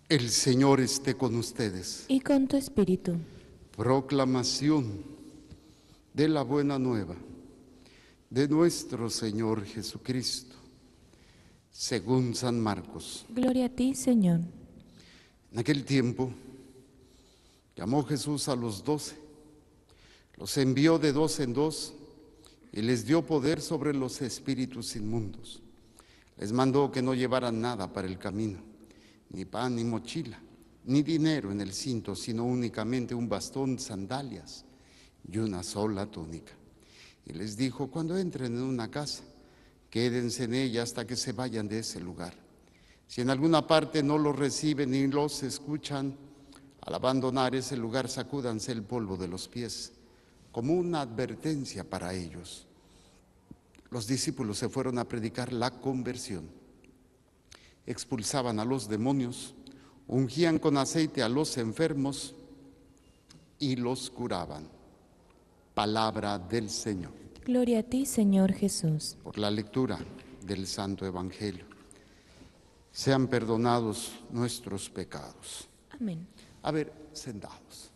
El Señor esté con ustedes. Y con tu espíritu. Proclamación de la buena nueva de nuestro Señor Jesucristo, según San Marcos. Gloria a ti, Señor. En aquel tiempo llamó Jesús a los 12, los envió de dos en dos y les dio poder sobre los espíritus inmundos. Les mandó que no llevaran nada para el camino, ni pan ni mochila, ni dinero en el cinto, sino únicamente un bastón, sandalias y una sola túnica. Y les dijo: cuando entren en una casa, quédense en ella hasta que se vayan de ese lugar. Si en alguna parte no los reciben ni los escuchan, al abandonar ese lugar sacúdanse el polvo de los pies, como una advertencia para ellos. Los discípulos se fueron a predicar la conversión. Expulsaban a los demonios, ungían con aceite a los enfermos y los curaban. Palabra del Señor. Gloria a ti, Señor Jesús. Por la lectura del Santo Evangelio, sean perdonados nuestros pecados. Amén. A ver, sentados.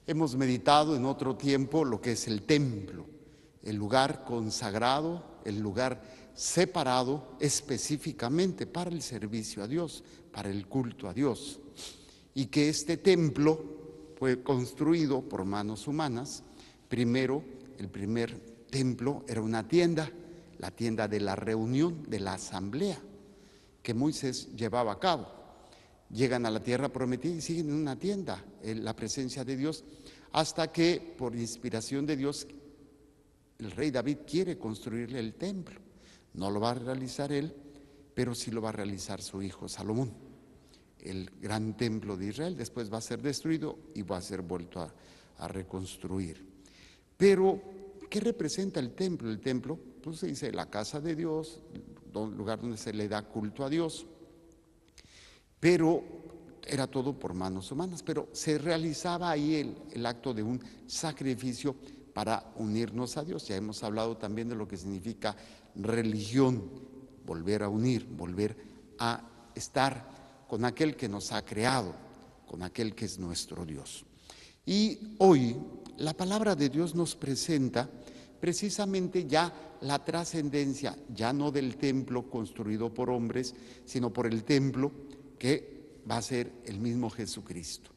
Hemos meditado en otro tiempo lo que es el templo, el lugar consagrado, el lugar separado específicamente para el servicio a Dios, para el culto a Dios. Y que este templo fue construido por manos humanas. Primero, el primer templo era una tienda, la tienda de la reunión, de la asamblea, que Moisés llevaba a cabo. Llegan a la tierra prometida y siguen en una tienda, en la presencia de Dios, hasta que, por inspiración de Dios, el rey David quiere construirle el templo. No lo va a realizar él, pero sí lo va a realizar su hijo Salomón. El gran templo de Israel después va a ser destruido y va a ser vuelto a reconstruir. Pero, ¿qué representa el templo? El templo, pues se dice la casa de Dios, lugar donde se le da culto a Dios. Pero era todo por manos humanas, pero se realizaba ahí el acto de un sacrificio para unirnos a Dios. Ya hemos hablado también de lo que significa religión, volver a unir, volver a estar con aquel que nos ha creado, con aquel que es nuestro Dios. Y hoy la palabra de Dios nos presenta precisamente ya la trascendencia, ya no del templo construido por hombres, sino por el templo que va a ser el mismo Jesucristo.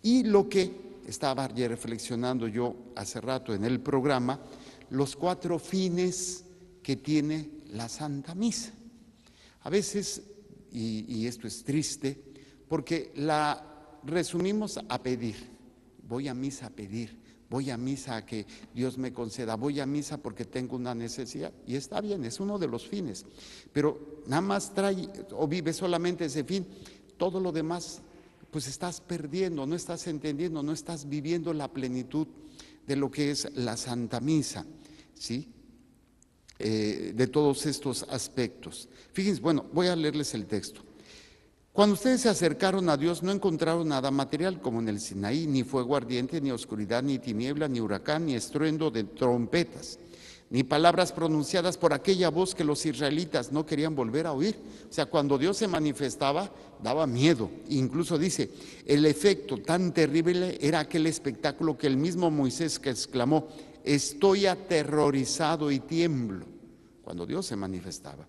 Y lo que estaba ayer reflexionando yo hace rato en el programa, los 4 fines que tiene la Santa Misa. A veces, y esto es triste, porque la resumimos a pedir. Voy a misa a pedir, voy a misa a que Dios me conceda, voy a misa porque tengo una necesidad. Y está bien, es uno de los fines, pero nada más trae o vive solamente ese fin. Todo lo demás, pues estás perdiendo, no estás entendiendo, no estás viviendo la plenitud de lo que es la Santa Misa, ¿sí? De todos estos aspectos. Fíjense, bueno, voy a leerles el texto. Cuando ustedes se acercaron a Dios, no encontraron nada material como en el Sinaí, ni fuego ardiente, ni oscuridad, ni tiniebla, ni huracán, ni estruendo de trompetas, ni palabras pronunciadas por aquella voz que los israelitas no querían volver a oír. O sea, cuando Dios se manifestaba, daba miedo. Incluso dice, el efecto tan terrible era aquel espectáculo que el mismo Moisés que exclamó: estoy aterrorizado y tiemblo, cuando Dios se manifestaba.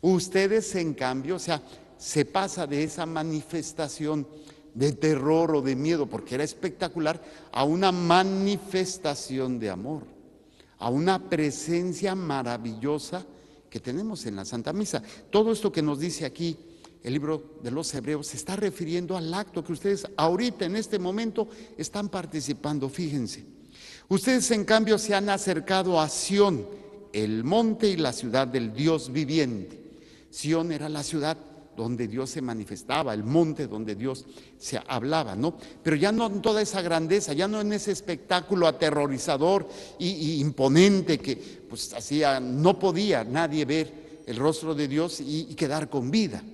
Ustedes, en cambio, o sea, se pasa de esa manifestación de terror o de miedo, porque era espectacular, a una manifestación de amor, a una presencia maravillosa que tenemos en la Santa Misa. Todo esto que nos dice aquí el libro de los Hebreos se está refiriendo al acto que ustedes ahorita en este momento están participando. Fíjense, ustedes en cambio se han acercado a Sión, el monte y la ciudad del Dios viviente. Sión era la ciudad donde Dios se manifestaba, el monte donde Dios se hablaba, ¿no? Pero ya no en toda esa grandeza, ya no en ese espectáculo aterrorizador y imponente que pues hacía, no podía nadie ver el rostro de Dios y quedar con vida.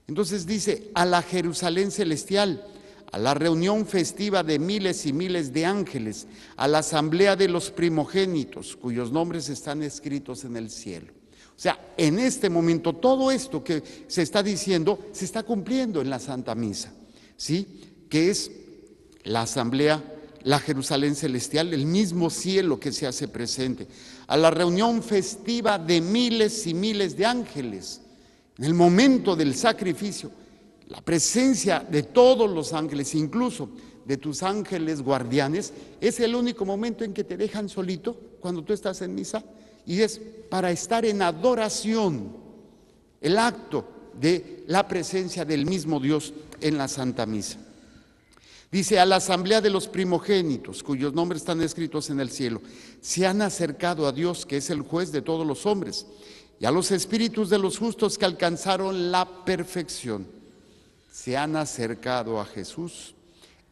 Entonces dice, a la Jerusalén celestial, a la reunión festiva de miles y miles de ángeles, a la asamblea de los primogénitos, cuyos nombres están escritos en el cielo. O sea, en este momento todo esto que se está diciendo se está cumpliendo en la Santa Misa, ¿sí? Que es la asamblea, la Jerusalén celestial, el mismo cielo que se hace presente, a la reunión festiva de miles y miles de ángeles, en el momento del sacrificio, la presencia de todos los ángeles, incluso de tus ángeles guardianes, es el único momento en que te dejan solito cuando tú estás en misa, y es para estar en adoración, el acto de la presencia del mismo Dios en la Santa Misa. Dice, a la asamblea de los primogénitos, cuyos nombres están escritos en el cielo, se han acercado a Dios, que es el juez de todos los hombres, y a los espíritus de los justos que alcanzaron la perfección. Se han acercado a Jesús,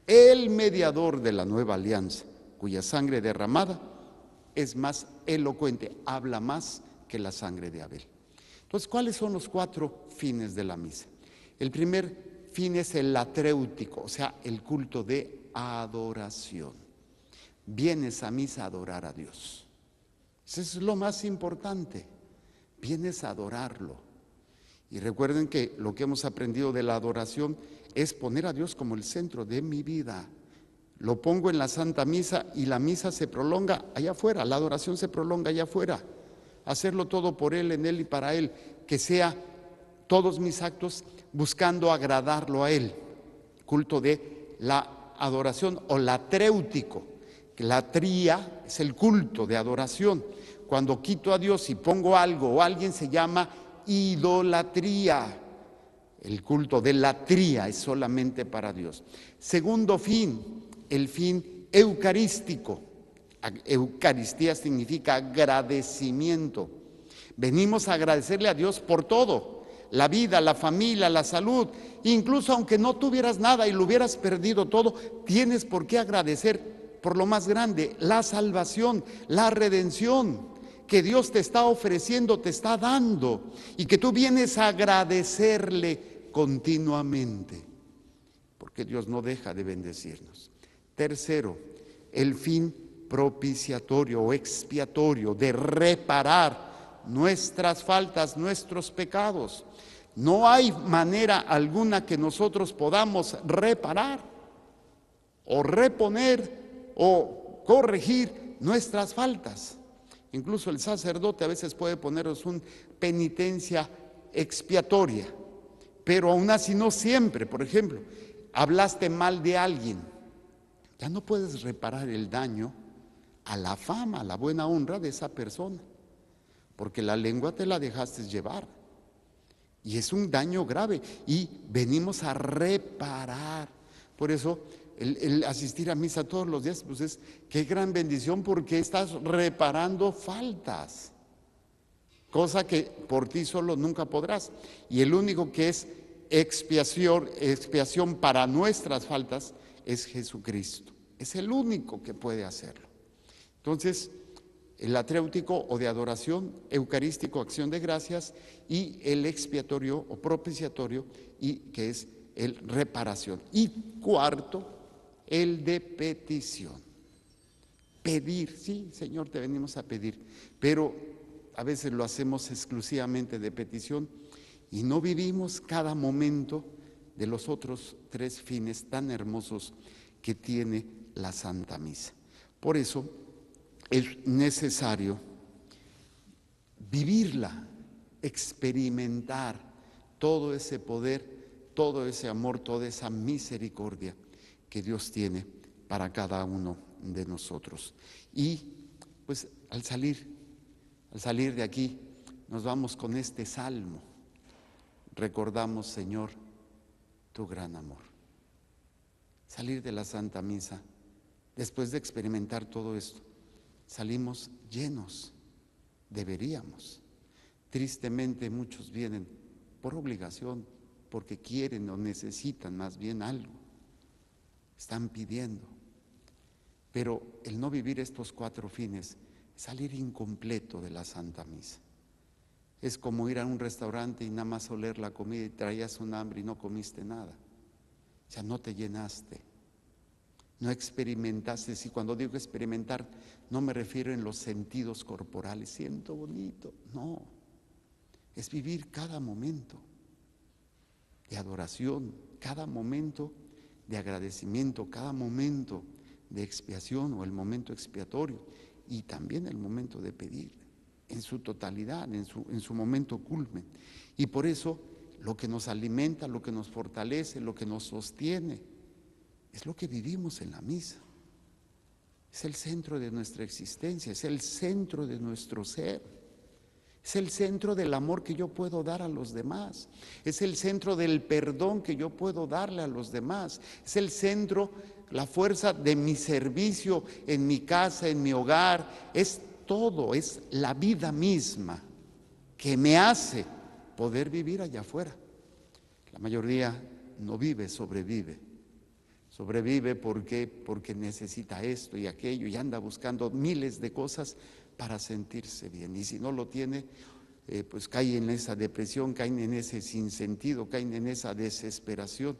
el mediador de la nueva alianza, cuya sangre derramada es más elocuente, habla más que la sangre de Abel. Entonces, ¿cuáles son los 4 fines de la misa? El primer fin es el atréutico, o sea, el culto de adoración. Vienes a misa a adorar a Dios. Eso es lo más importante. Vienes a adorarlo. Y recuerden que lo que hemos aprendido de la adoración es poner a Dios como el centro de mi vida. Lo pongo en la Santa Misa y la misa se prolonga allá afuera, la adoración se prolonga allá afuera. Hacerlo todo por Él, en Él y para Él, que sea todos mis actos buscando agradarlo a Él. Culto de la adoración o latréutico, que la tría es el culto de adoración. Cuando quito a Dios y pongo algo o alguien se llama idolatría. El culto de la tría es solamente para Dios. Segundo fin, el fin eucarístico. Eucaristía significa agradecimiento. Venimos a agradecerle a Dios por todo. La vida, la familia, la salud, incluso aunque no tuvieras nada y lo hubieras perdido todo, tienes por qué agradecer por lo más grande, la salvación, la redención que Dios te está ofreciendo, te está dando, y que tú vienes a agradecerle continuamente, porque Dios no deja de bendecirnos. Tercero, el fin propiciatorio o expiatorio de reparar nuestras faltas, nuestros pecados. No hay manera alguna que nosotros podamos reparar o reponer o corregir nuestras faltas. Incluso el sacerdote a veces puede poneros una penitencia expiatoria, pero aún así no siempre. Por ejemplo, hablaste mal de alguien, ya no puedes reparar el daño a la fama, a la buena honra de esa persona, porque la lengua te la dejaste llevar. Y es un daño grave y venimos a reparar. Por eso el asistir a misa todos los días, pues es qué gran bendición, porque estás reparando faltas, cosa que por ti solo nunca podrás. Y el único que es expiación para nuestras faltas es Jesucristo. Es el único que puede hacerlo. Entonces, el atréutico o de adoración, eucarístico, acción de gracias, y el expiatorio o propiciatorio, y que es el reparación. Y cuarto, el de petición. Pedir, sí, Señor, te venimos a pedir, pero a veces lo hacemos exclusivamente de petición y no vivimos cada momento de los otros 3 fines tan hermosos que tiene la Santa Misa. Por eso es necesario vivirla, experimentar todo ese poder, todo ese amor, toda esa misericordia que Dios tiene para cada uno de nosotros. Y pues al salir de aquí, nos vamos con este salmo. Recordamos, Señor, tu gran amor. Salir de la Santa Misa, después de experimentar todo esto, salimos llenos, deberíamos. Tristemente muchos vienen por obligación, porque quieren o necesitan más bien algo, están pidiendo. Pero el no vivir estos 4 fines es salir incompleto de la Santa Misa. Es como ir a un restaurante y nada más oler la comida y traías un hambre y no comiste nada. O sea, no te llenaste. No experimentaste. Y cuando digo experimentar, no me refiero en los sentidos corporales, siento bonito, no. es vivir cada momento de adoración, cada momento de agradecimiento, cada momento de expiación o el momento expiatorio y también el momento de pedir en su totalidad, en su momento culmen. Y por eso lo que nos alimenta, lo que nos fortalece, lo que nos sostiene, es lo que vivimos en la misa. Es el centro de nuestra existencia, es el centro de nuestro ser. Es el centro del amor que yo puedo dar a los demás. Es el centro del perdón que yo puedo darle a los demás. Es el centro, la fuerza de mi servicio en mi casa, en mi hogar. Es todo, es la vida misma que me hace poder vivir allá afuera. La mayoría no vive, sobrevive. Sobrevive porque necesita esto y aquello y anda buscando miles de cosas para sentirse bien. Y si no lo tiene, pues cae en esa depresión, caen en ese sinsentido, caen en esa desesperación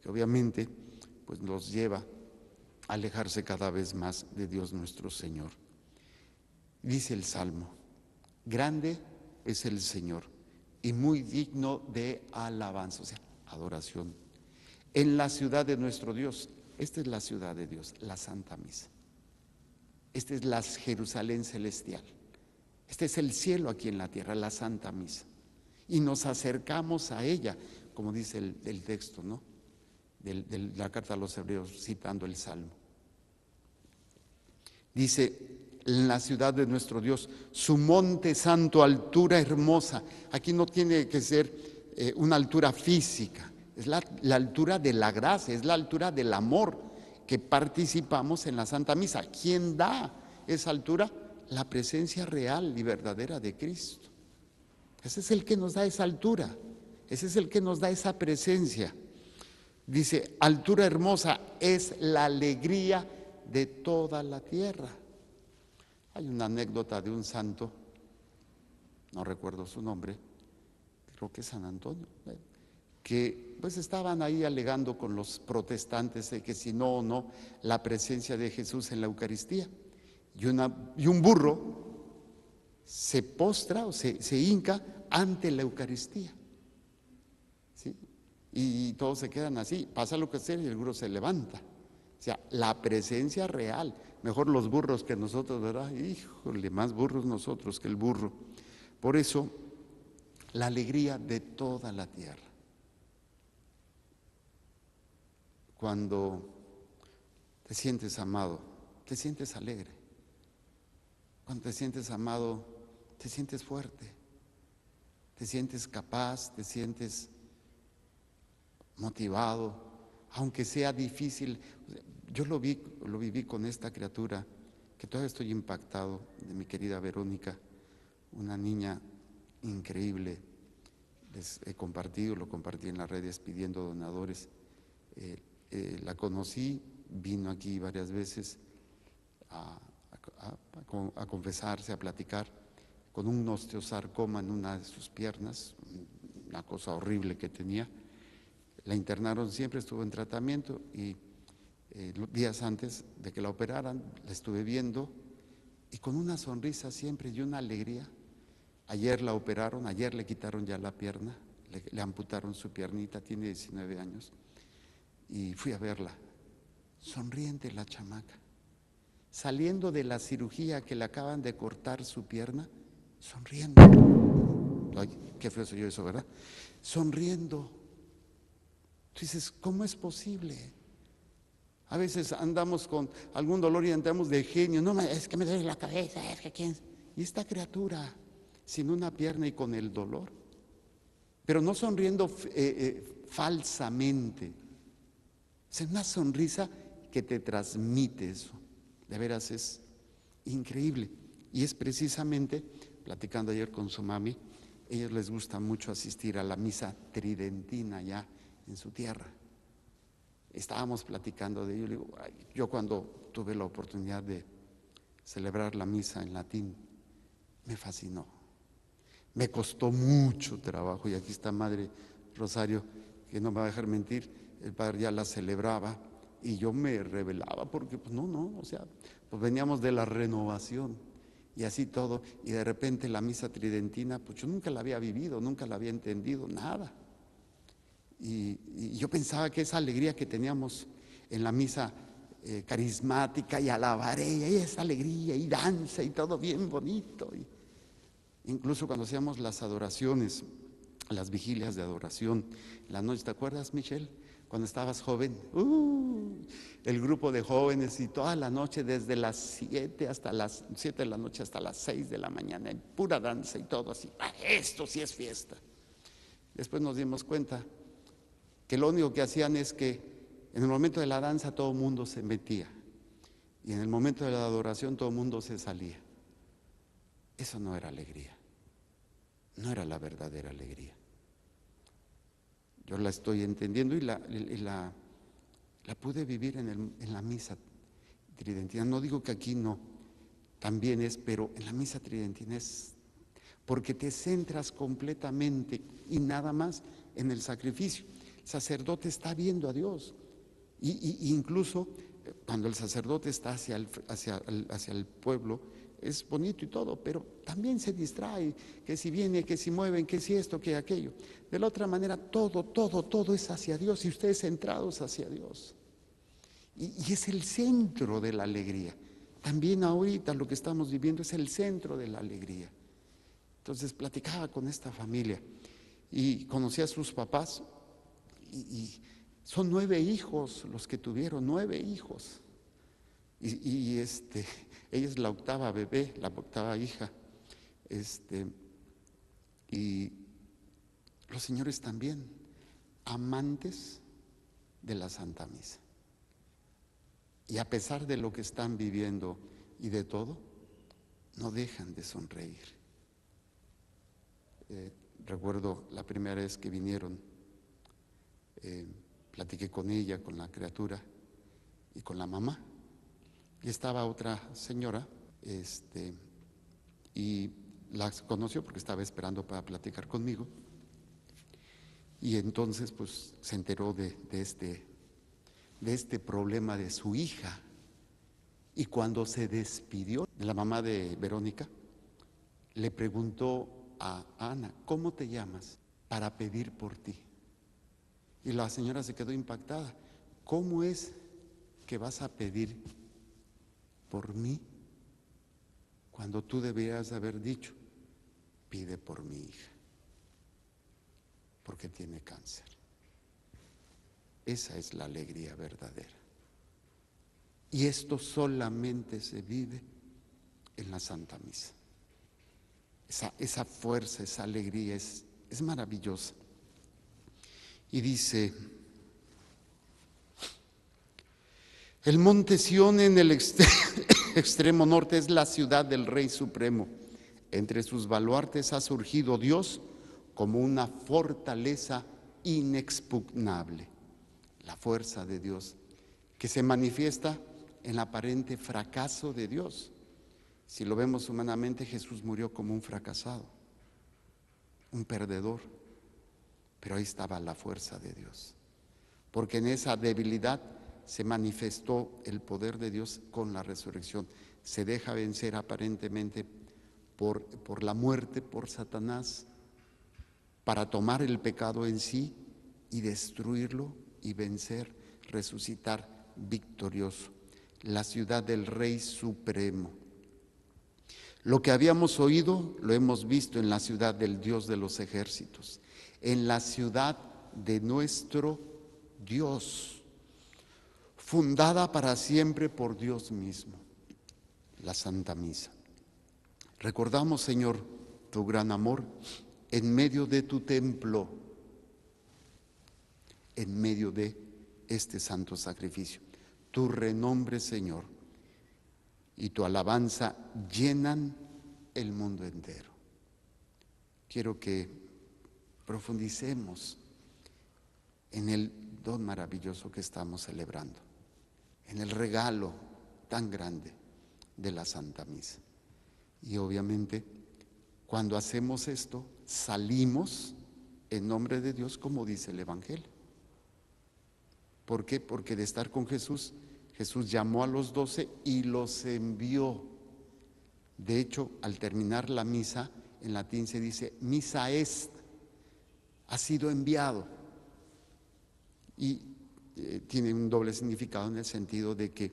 que obviamente pues los lleva a alejarse cada vez más de Dios nuestro Señor. Dice el Salmo: grande es el Señor y muy digno de alabanza, o sea, adoración. En la ciudad de nuestro Dios, esta es la ciudad de Dios, la Santa Misa. Esta es la Jerusalén celestial. Este es el cielo aquí en la tierra, la Santa Misa. Y nos acercamos a ella, como dice el texto, ¿no? De la carta a los Hebreos, citando el Salmo. Dice: en la ciudad de nuestro Dios, su monte santo, altura hermosa. Aquí no tiene que ser una altura física, es la altura de la gracia, es la altura del amor que participamos en la Santa Misa. ¿Quién da esa altura? La presencia real y verdadera de Cristo. Ese es el que nos da esa altura, ese es el que nos da esa presencia. Dice: altura hermosa es la alegría de toda la tierra. Hay una anécdota de un santo, no recuerdo su nombre, creo que es San Antonio, que pues estaban ahí alegando con los protestantes de que si no o no la presencia de Jesús en la Eucaristía. Y un burro se postra o se hinca ante la Eucaristía, ¿sí? Y todos se quedan así, pasa lo que sea y el burro se levanta. O sea, la presencia real, mejor los burros que nosotros, ¿verdad? Híjole, más burros nosotros que el burro. Por eso, la alegría de toda la tierra. Cuando te sientes amado, te sientes alegre. Cuando te sientes amado, te sientes fuerte, te sientes capaz, te sientes motivado, aunque sea difícil. Yo lo viví con esta criatura, que todavía estoy impactado, de mi querida Verónica, una niña increíble. Les he compartido, lo compartí en las redes pidiendo donadores. La conocí, vino aquí varias veces a confesarse, a platicar, con un osteosarcoma en una de sus piernas, una cosa horrible que tenía. La internaron siempre, estuvo en tratamiento y días antes de que la operaran, la estuve viendo y con una sonrisa siempre y una alegría. Ayer la operaron, ayer le quitaron ya la pierna, le amputaron su piernita, tiene 19 años y fui a verla, sonriente la chamaca, saliendo de la cirugía que le acaban de cortar su pierna, sonriendo. Ay, qué feo soy yo eso, ¿verdad? Sonriendo. Tú dices, ¿cómo es posible? A veces andamos con algún dolor y andamos de genio. No, es que me duele la cabeza, es que quién. Y esta criatura, sin una pierna y con el dolor, pero no sonriendo falsamente. Es una sonrisa que te transmite eso. De veras es increíble. Y es precisamente, platicando ayer con su mami, a ellos les gusta mucho asistir a la misa tridentina ya en su tierra. Estábamos platicando de ello. Le digo, yo cuando tuve la oportunidad de celebrar la misa en latín, me fascinó. Me costó mucho trabajo y aquí está Madre Rosario, que no me va a dejar mentir, el padre ya la celebraba y yo me rebelaba porque pues no, o sea, pues veníamos de la renovación y así todo, y de repente la misa tridentina, pues yo nunca la había vivido, nunca la había entendido, nada. Y yo pensaba que esa alegría que teníamos en la misa carismática y alabaré, y esa alegría y danza y todo bien bonito. Incluso cuando hacíamos las adoraciones, las vigilias de adoración, la noche, ¿te acuerdas, Michelle? Cuando estabas joven, el grupo de jóvenes y toda la noche, desde las 7 hasta las 7 de la noche hasta las 6 de la mañana, en pura danza y todo así. Esto sí es fiesta. Después nos dimos cuenta que lo único que hacían es que en el momento de la danza todo el mundo se metía y en el momento de la adoración todo el mundo se salía. Eso no era alegría, no era la verdadera alegría. Yo la estoy entendiendo y la pude vivir en la misa tridentina. No digo que aquí no, también es, pero en la misa tridentina es porque te centras completamente y nada más en el sacrificio. El sacerdote está viendo a Dios y incluso cuando el sacerdote está hacia el pueblo, es bonito y todo, pero también se distrae, que si viene, que si mueven, que si esto, que aquello. De la otra manera, todo es hacia Dios y ustedes centrados hacia Dios. Y es el centro de la alegría. También ahorita lo que estamos viviendo es el centro de la alegría. Entonces platicaba con esta familia y conocí a sus papás y son 9 hijos los que tuvieron, 9 hijos. Ella es la octava bebé, la octava hija. Y los señores también, amantes de la Santa Misa. Y a pesar de lo que están viviendo y de todo, no dejan de sonreír. Recuerdo la primera vez que vinieron, platiqué con ella, con la criatura y con la mamá. Y estaba otra señora, y la conoció porque estaba esperando para platicar conmigo. Y entonces pues se enteró de este problema de su hija. Y cuando se despidió de la mamá de Verónica, le preguntó a Ana, ¿cómo te llamas? Para pedir por ti. Y la señora se quedó impactada. ¿Cómo es que vas a pedir por mí cuando tú deberías haber dicho, pide por mi hija, porque tiene cáncer? Esa es la alegría verdadera. Y esto solamente se vive en la Santa Misa. Esa fuerza, esa alegría es maravillosa. Y dice, el monte Sión en el extremo norte es la ciudad del Rey Supremo. Entre sus baluartes ha surgido Dios como una fortaleza inexpugnable. La fuerza de Dios que se manifiesta en el aparente fracaso de Dios. Si lo vemos humanamente, Jesús murió como un fracasado, un perdedor, pero ahí estaba la fuerza de Dios, porque en esa debilidad se manifestó el poder de Dios con la resurrección. Se deja vencer aparentemente por la muerte, por Satanás, para tomar el pecado en sí y destruirlo y vencer, resucitar victorioso. La ciudad del Rey Supremo. Lo que habíamos oído lo hemos visto en la ciudad del Dios de los ejércitos, en la ciudad de nuestro Dios, fundada para siempre por Dios mismo, la Santa Misa. Recordamos, Señor, tu gran amor en medio de tu templo, en medio de este santo sacrificio. Tu renombre, Señor, y tu alabanza llenan el mundo entero. Quiero que profundicemos en el don maravilloso que estamos celebrando, en el regalo tan grande de la Santa Misa. Y obviamente, cuando hacemos esto, salimos en nombre de Dios, como dice el Evangelio. ¿Por qué? Porque de estar con Jesús, Jesús llamó a los 12 y los envió. De hecho, al terminar la misa, en latín se dice missa est, ha sido enviado. Y tiene un doble significado en el sentido de que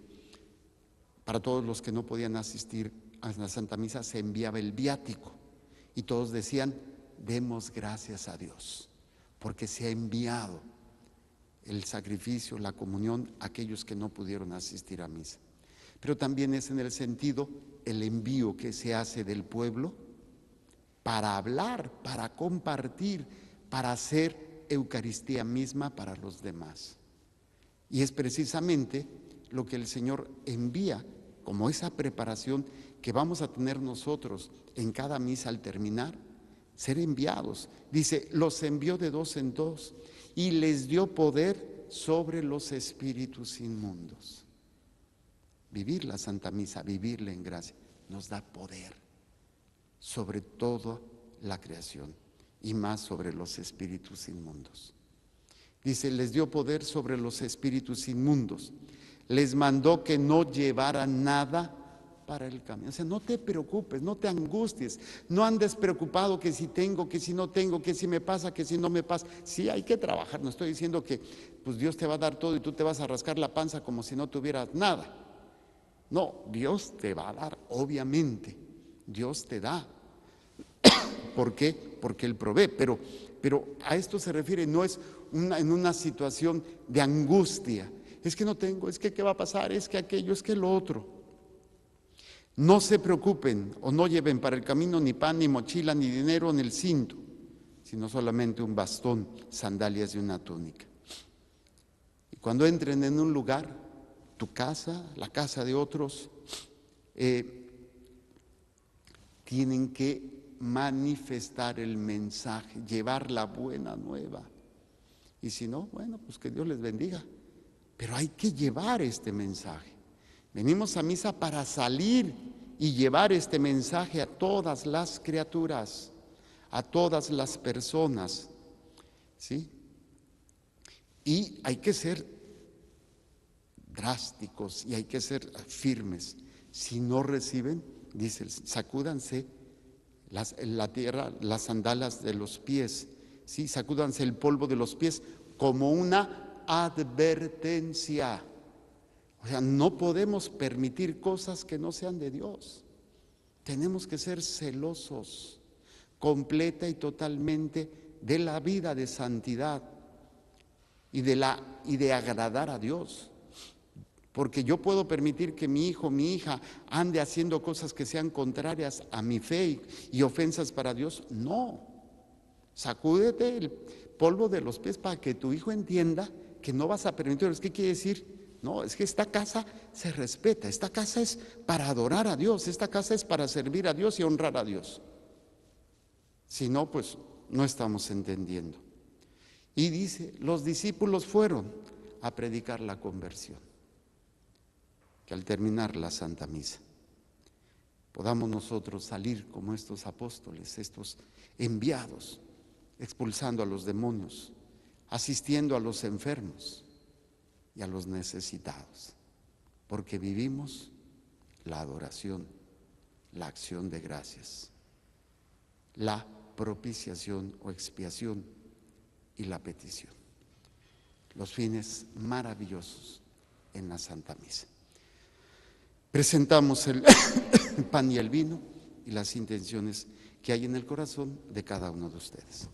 para todos los que no podían asistir a la Santa Misa se enviaba el viático y todos decían: demos gracias a Dios porque se ha enviado el sacrificio, la comunión a aquellos que no pudieron asistir a misa. Pero también es en el sentido el envío que se hace del pueblo para hablar, para compartir, para hacer Eucaristía misma para los demás. Y es precisamente lo que el Señor envía como esa preparación que vamos a tener nosotros en cada misa al terminar, ser enviados. Dice, los envió de dos en dos y les dio poder sobre los espíritus inmundos. Vivir la Santa Misa, vivirla en gracia, nos da poder sobre toda la creación y más sobre los espíritus inmundos. Dice, les dio poder sobre los espíritus inmundos. Les mandó que no llevaran nada para el camino. O sea, no te preocupes, no te angusties, no andes preocupado que si tengo, que si no tengo, que si me pasa, que si no me pasa. Sí, hay que trabajar, no estoy diciendo que pues Dios te va a dar todo y tú te vas a rascar la panza como si no tuvieras nada. No, Dios te va a dar, obviamente, Dios te da. ¿Por qué? Porque Él provee, pero a esto se refiere, no es en una situación de angustia. Es que no tengo, es que qué va a pasar, es que aquello, es que lo otro. No se preocupen o no lleven para el camino ni pan, ni mochila, ni dinero, ni el cinto, sino solamente un bastón, sandalias y una túnica. Y cuando entren en un lugar, tu casa, la casa de otros, tienen que manifestar el mensaje, llevar la buena nueva. Y si no, bueno, pues que Dios les bendiga. Pero hay que llevar este mensaje. Venimos a misa para salir y llevar este mensaje a todas las criaturas, a todas las personas, ¿sí? Y hay que ser drásticos y hay que ser firmes. Si no reciben, dice, sacúdanse la tierra, las sandalas de los pies, ¿sí? Sacúdanse el polvo de los pies como una advertencia. O sea, no podemos permitir cosas que no sean de Dios. Tenemos que ser celosos, completa y totalmente, de la vida de santidad y de agradar a Dios. Porque yo puedo permitir que mi hijo, mi hija ande haciendo cosas que sean contrarias a mi fe y ofensas para Dios. No. Sacúdete el polvo de los pies para que tu hijo entienda que no vas a permitir. ¿Qué quiere decir? No, es que esta casa se respeta, esta casa es para adorar a Dios, esta casa es para servir a Dios y honrar a Dios. Si no, pues no estamos entendiendo. Y dice, los discípulos fueron a predicar la conversión. Que al terminar la Santa Misa podamos nosotros salir como estos apóstoles, estos enviados, expulsando a los demonios, asistiendo a los enfermos y a los necesitados, porque vivimos la adoración, la acción de gracias, la propiciación o expiación y la petición. Los fines maravillosos en la Santa Misa. Presentamos el pan y el vino y las intenciones que hay en el corazón de cada uno de ustedes.